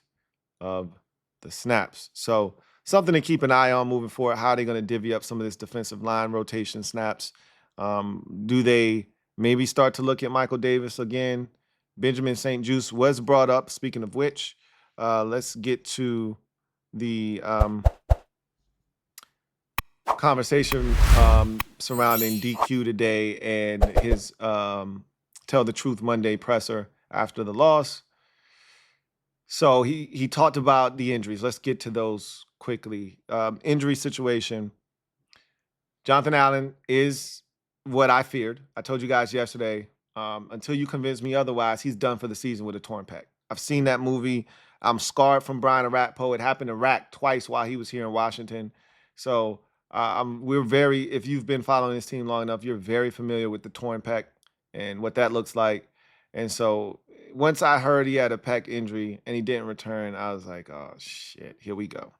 of the snaps. So something to keep an eye on moving forward. How are they going to divvy up some of this defensive line rotation snaps? Do they maybe start to look at Michael Davis again? Benjamin St. Juste was brought up. Speaking of which, let's get to the conversation surrounding DQ today and his Tell the Truth Monday presser after the loss. So he talked about the injuries. Let's get to those quickly. Injury situation. Jonathan Allen is what I feared. I told you guys yesterday, until you convince me otherwise, he's done for the season with a torn pec. I've seen that movie. I'm scarred from Brian Arakpo. It happened to Rak twice while he was here in Washington. So if you've been following this team long enough, you're very familiar with the torn pec and what that looks like. And so once I heard he had a pec injury and he didn't return, I was like, oh, shit, here we go.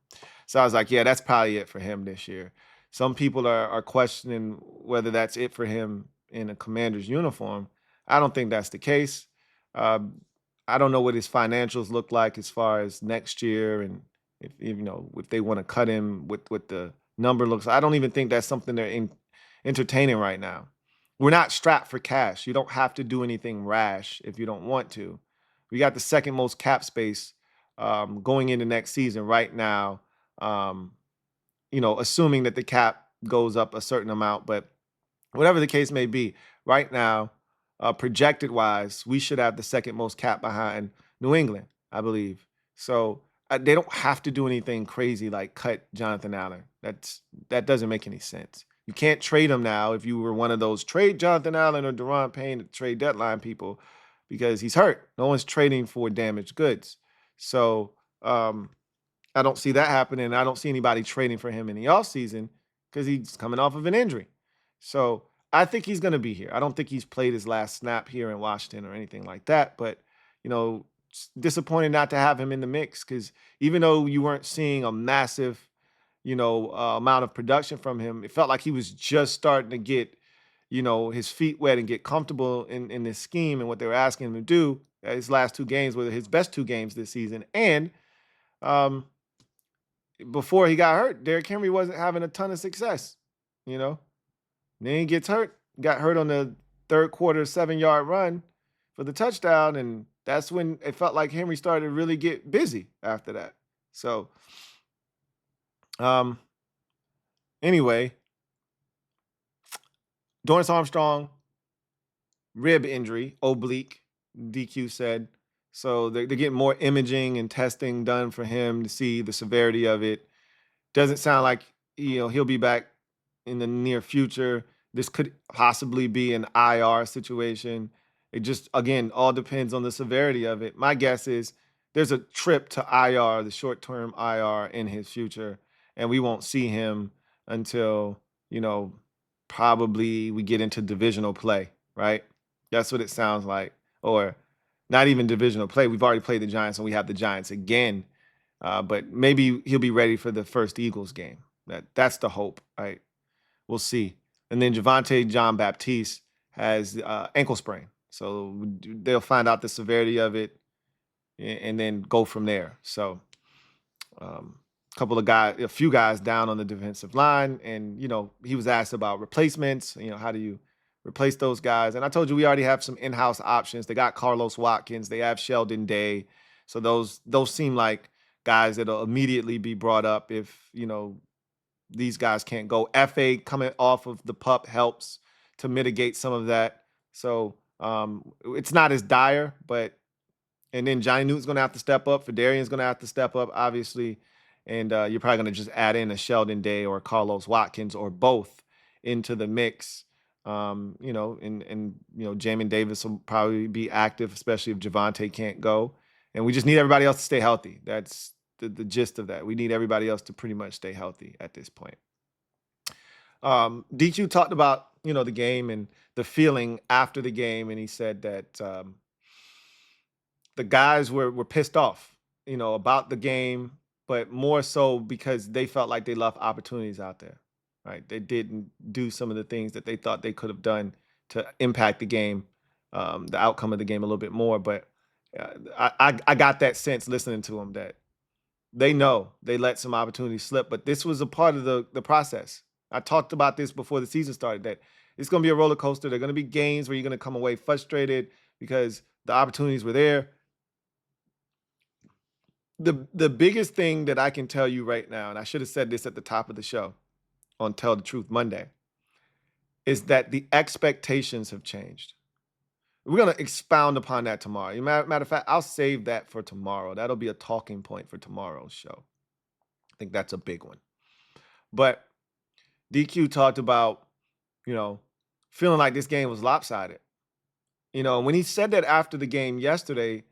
So I was like, yeah, that's probably it for him this year. Some people are questioning whether that's it for him in a Commander's uniform. I don't think that's the case. I don't know what his financials look like as far as next year and if they want to cut him with the number looks. I don't even think that's something they're entertaining right now. We're not strapped for cash. You don't have to do anything rash if you don't want to. We got the second most cap space going into next season right now, assuming that the cap goes up a certain amount. But whatever the case may be, right now, projected-wise, we should have the second most cap behind New England, I believe. So they don't have to do anything crazy like cut Jonathan Allen. That doesn't make any sense. You can't trade him now if you were one of those trade Jonathan Allen or Daron Payne at trade deadline people because he's hurt. No one's trading for damaged goods. So I don't see that happening. I don't see anybody trading for him in the offseason because he's coming off of an injury. So I think he's going to be here. I don't think he's played his last snap here in Washington or anything like that. But, it's disappointing not to have him in the mix because even though you weren't seeing a massive amount of production from him, it felt like he was just starting to get, his feet wet and get comfortable in this scheme and what they were asking him to do. His last 2 games were his best 2 games this season. And before he got hurt, Derrick Henry wasn't having a ton of success, Then he gets hurt, got hurt on the third quarter 7-yard run for the touchdown. And that's when it felt like Henry started to really get busy after that. So, anyway, Dorrance Armstrong, rib injury, oblique, DQ said. So they're getting more imaging and testing done for him to see the severity of it. Doesn't sound like he'll be back in the near future. This could possibly be an IR situation. It just, again, all depends on the severity of it. My guess is there's a trip to IR, the short-term IR in his future, and we won't see him until, you know, probably we get into divisional play, right? That's what it sounds like. Or not even divisional play. We've already played the Giants and we have the Giants again. But maybe he'll be ready for the first Eagles game. That's the hope, right? We'll see. And then Javonte John Baptiste has ankle sprain. So they'll find out the severity of it and then go from there. So a few guys down on the defensive line. And, he was asked about replacements. How do you replace those guys? And I told you we already have some in-house options. They got Carlos Watkins. They have Sheldon Day. So those seem like guys that'll immediately be brought up if, these guys can't go. FA coming off of the pup helps to mitigate some of that. So it's not as dire, and then Johnny Newton's going to have to step up. Fedarian's going to have to step up, obviously. And you're probably going to just add in a Sheldon Day or Carlos Watkins or both into the mix. Jamin Davis will probably be active, especially if Javonte can't go. And we just need everybody else to stay healthy. That's the gist of that. We need everybody else to pretty much stay healthy at this point. DQ talked about, the game and the feeling after the game. And he said that the guys were pissed off, about the game, but more so because they felt like they left opportunities out there, right? They didn't do some of the things that they thought they could have done to impact the game, the outcome of the game a little bit more. But I got that sense listening to them that they know they let some opportunities slip, but this was a part of the process. I talked about this before the season started, that it's going to be a roller coaster. There are going to be games where you're going to come away frustrated because the opportunities were there. The biggest thing that I can tell you right now, and I should have said this at the top of the show on Tell the Truth Monday, is that the expectations have changed. We're going to expound upon that tomorrow. Matter of fact, I'll save that for tomorrow. That'll be a talking point for tomorrow's show. I think that's a big one. But DQ talked about, feeling like this game was lopsided. When he said that after the game yesterday,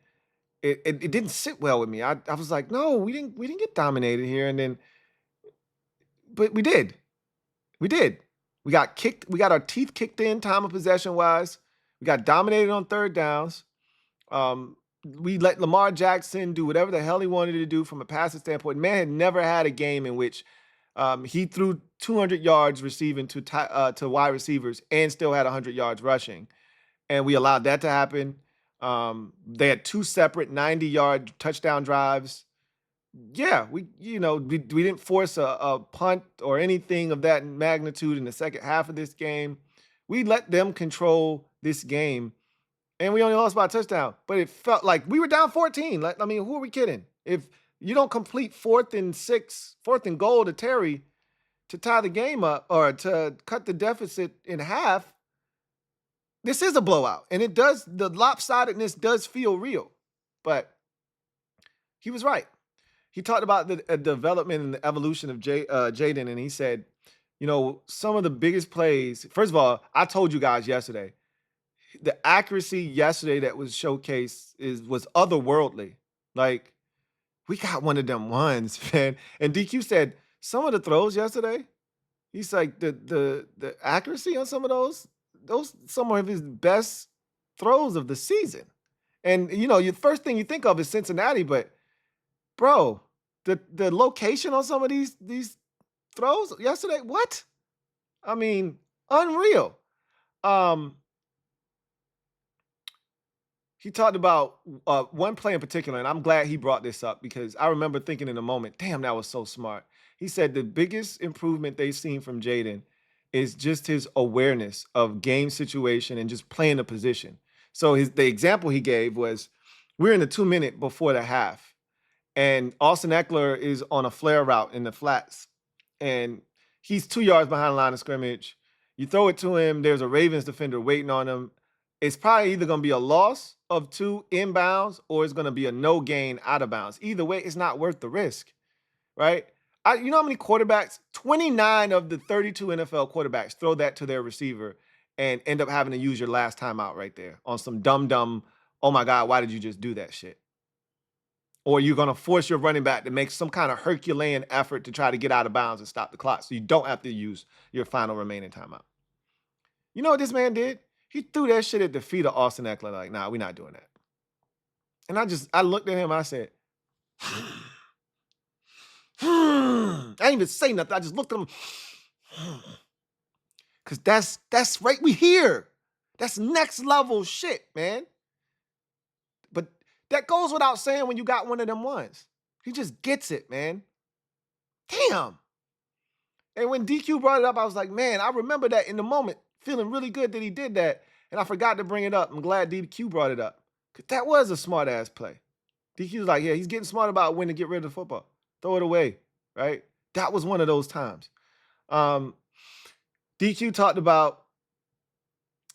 it didn't sit well with me. I was like, no, we didn't get dominated here. And then, but we did. We did. We got kicked. We got our teeth kicked in time of possession wise. We got dominated on third downs. We let Lamar Jackson do whatever the hell he wanted to do from a passing standpoint. Man had never had a game in which he threw 200 yards receiving to wide receivers and still had 100 yards rushing. And we allowed that to happen. They had two separate 90-yard touchdown drives. Yeah, we didn't force a punt or anything of that magnitude in the second half of this game. We let them control this game, and we only lost by a touchdown. But it felt like we were down 14. Who are we kidding? If you don't complete 4th and goal to Terry to tie the game up or to cut the deficit in half, this is a blowout. And the lopsidedness does feel real. But he was right. He talked about the development and the evolution of Jaden, and he said, some of the biggest plays. First of all, I told you guys yesterday, the accuracy yesterday that was showcased was otherworldly. Like, we got one of them ones, man. And DQ said some of the throws yesterday, he's like the accuracy on some of those some of his best throws of the season. And your first thing you think of is Cincinnati, but bro, the location on some of these throws yesterday, what? I mean, unreal. He talked about one play in particular, and I'm glad he brought this up because I remember thinking in a moment, damn, that was so smart. He said the biggest improvement they've seen from Jaden is just his awareness of game situation and just playing the position. So the example he gave was we're in the 2-minute before the half, and Austin Eckler is on a flare route in the flats, and he's 2 yards behind the line of scrimmage. You throw it to him, there's a Ravens defender waiting on him. It's probably either going to be a loss of 2 inbounds or it's going to be a no gain out of bounds. Either way, it's not worth the risk, right? You know how many quarterbacks? 29 of the 32 NFL quarterbacks throw that to their receiver, and end up having to use your last timeout right there on some dumb, oh my God, why did you just do that shit? Or you're going to force your running back to make some kind of Herculean effort to try to get out of bounds and stop the clock so you don't have to use your final remaining timeout. You know what this man did? He threw that shit at the feet of Austin Eckler like, nah, we're not doing that. And I looked at him, I said, I didn't even say nothing. I just looked at him. Because that's right, we here. That's next level shit, man. But that goes without saying when you got one of them ones. He just gets it, man. Damn. And when DQ brought it up, I was like, man, I remember that in the moment, feeling really good that he did that. And I forgot to bring it up. I'm glad DQ brought it up. Because that was a smart-ass play. DQ was like, yeah, he's getting smart about when to get rid of the football. Throw it away, right? That was one of those times. DQ talked about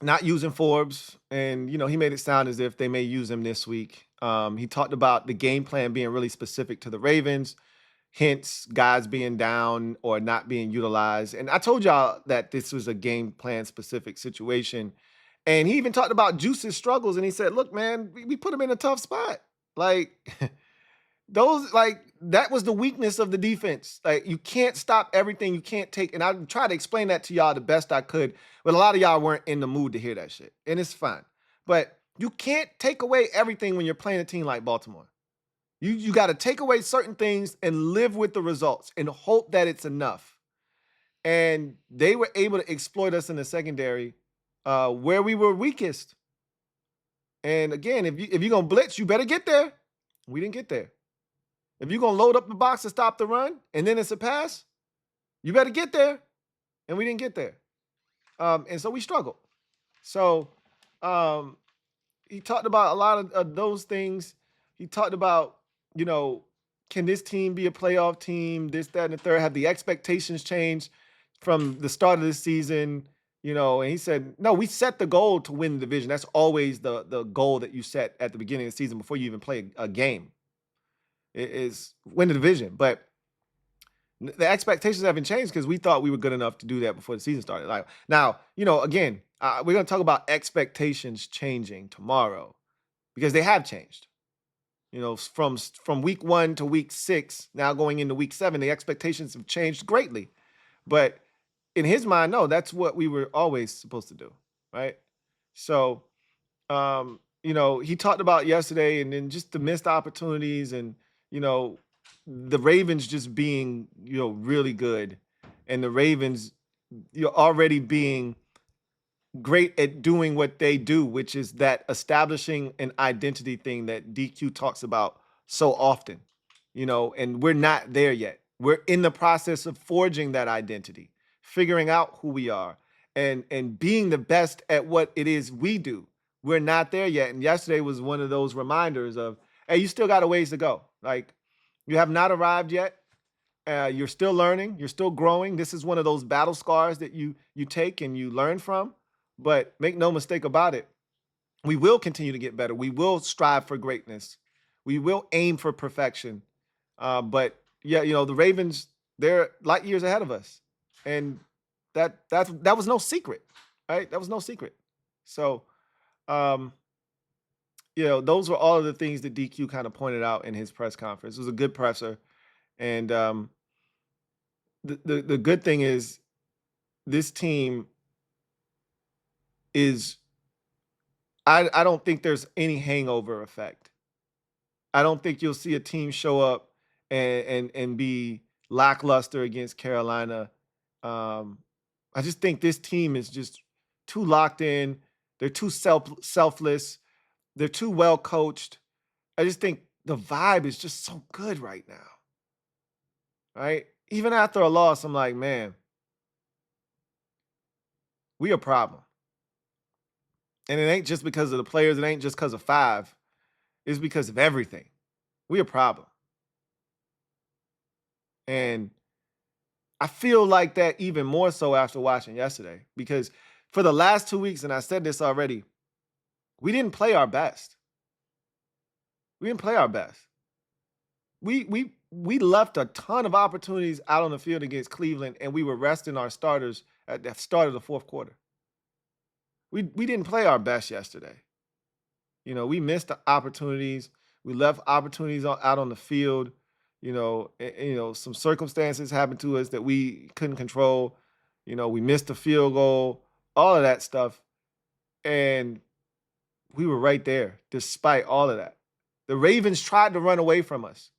not using Forbes, and, you know, he made it sound as if they may use him this week. He talked about the game plan being really specific to the Ravens, hence guys being down or not being utilized. And I told y'all that this was a game plan specific situation. And he even talked about Juice's struggles, and he said, look, man, we put him in a tough spot. Like, that was the weakness of the defense. Like, you can't stop everything. You can't take, and I tried to explain that to y'all the best I could, but a lot of y'all weren't in the mood to hear that shit, and it's fine. But you can't take away everything when you're playing a team like Baltimore. You got to take away certain things and live with the results and hope that it's enough. And they were able to exploit us in the secondary where we were weakest. And again, if you're going to blitz, you better get there. We didn't get there. If you're going to load up the box to stop the run and then it's a pass, you better get there. And we didn't get there. And so we struggled. So he talked about a lot of those things. He talked about, you know, can this team be a playoff team? This, that, and the third. Have the expectations changed from the start of the season? You know, and he said, no, we set the goal to win the division. That's always the goal that you set at the beginning of the season before you even play a game. It is win the division. But the expectations haven't changed because we thought we were good enough to do that before the season started. Like, now, you know, again, we're going to talk about expectations changing tomorrow because they have changed. You know, from week 1 to week 6, now going into week 7, the expectations have changed greatly. But in his mind, no, that's what we were always supposed to do, right? So, you know, he talked about yesterday and then just the missed opportunities and, you know, the Ravens just being, you know, really good and the Ravens, you know, already being great at doing what they do, which is that establishing an identity thing that DQ talks about so often, you know, and we're not there yet. We're in the process of forging that identity, figuring out who we are and being the best at what it is we do. We're not there yet. And yesterday was one of those reminders of, hey, you still got a ways to go. Like, you have not arrived yet. You're still learning. You're still growing. This is one of those battle scars that you take and you learn from. But make no mistake about it, we will continue to get better. We will strive for greatness. We will aim for perfection. But yeah, you know, the Ravens, they're light years ahead of us. And that was no secret, right? That was no secret. So, you know, those were all of the things that DQ kind of pointed out in his press conference. It was a good presser. And the good thing is this team is, I don't think there's any hangover effect. I don't think you'll see a team show up and be lackluster against Carolina. I just think this team is just too locked in. They're too selfless. They're too well coached. I just think the vibe is just so good right now. Right? Even after a loss, I'm like, man, we a problem. And it ain't just because of the players. It ain't just because of 5. It's because of everything. We a problem. And I feel like that even more so after watching yesterday. Because for the last 2 weeks, and I said this already, we didn't play our best. We didn't play our best. We left a ton of opportunities out on the field against Cleveland, and we were resting our starters at the start of the fourth quarter. we didn't play our best yesterday. You know, we missed the opportunities. We left opportunities out on the field. You know, some circumstances happened to us that we couldn't control. You know, we missed a field goal, all of that stuff. And we were right there despite all of that. The Ravens tried to run away from us.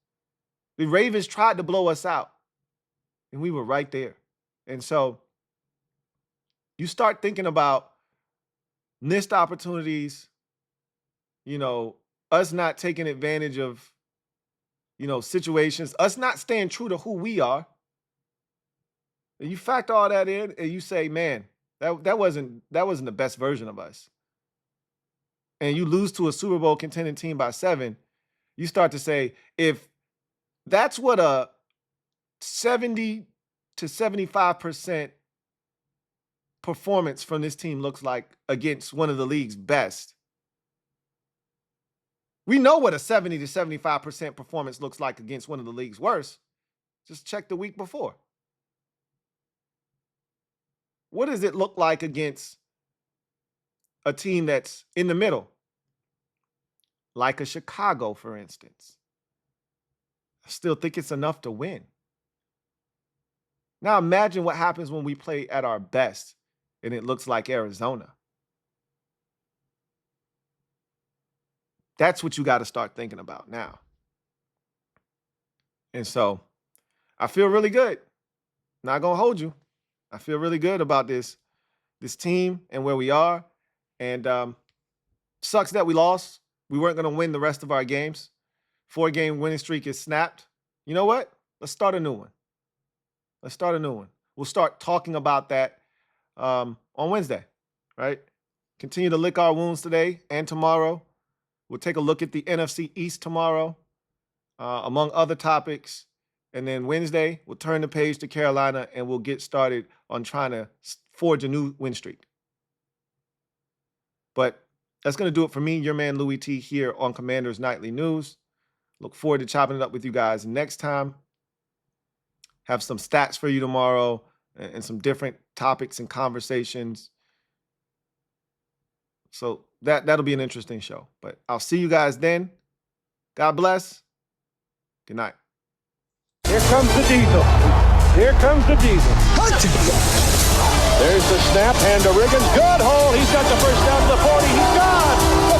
The Ravens tried to blow us out. And we were right there. And so you start thinking about missed opportunities, you know, us not taking advantage of, you know, situations, us not staying true to who we are. And you factor all that in and you say, man, that wasn't the best version of us. And you lose to a Super Bowl contending team by 7, you start to say, if that's what a 70 to 75% performance from this team looks like against one of the league's best, we know what a 70 to 75% performance looks like against one of the league's worst. Just check the week before. What does it look like against a team that's in the middle? Like a Chicago, for instance. I still think it's enough to win. Now imagine what happens when we play at our best and it looks like Arizona. That's what you got to start thinking about now. And so I feel really good. Not going to hold you. I feel really good about this team and where we are. And sucks that we lost. We weren't going to win the rest of our games. 4-game winning streak is snapped. You know what? Let's start a new one. We'll start talking about that on Wednesday, right? Continue to lick our wounds today and tomorrow. We'll take a look at the NFC East tomorrow, among other topics. And then Wednesday, we'll turn the page to Carolina and we'll get started on trying to forge a new win streak. But that's going to do it for me, your man Louie T, here on Commanders Nightly News. Look forward to chopping it up with you guys next time. Have some stats for you tomorrow and some different topics and conversations. So that'll be an interesting show. But I'll see you guys then. God bless. Good night. Here comes the diesel. There's the snap, hand to Riggins. Good hole. He's got the first down to the 40. He's gone.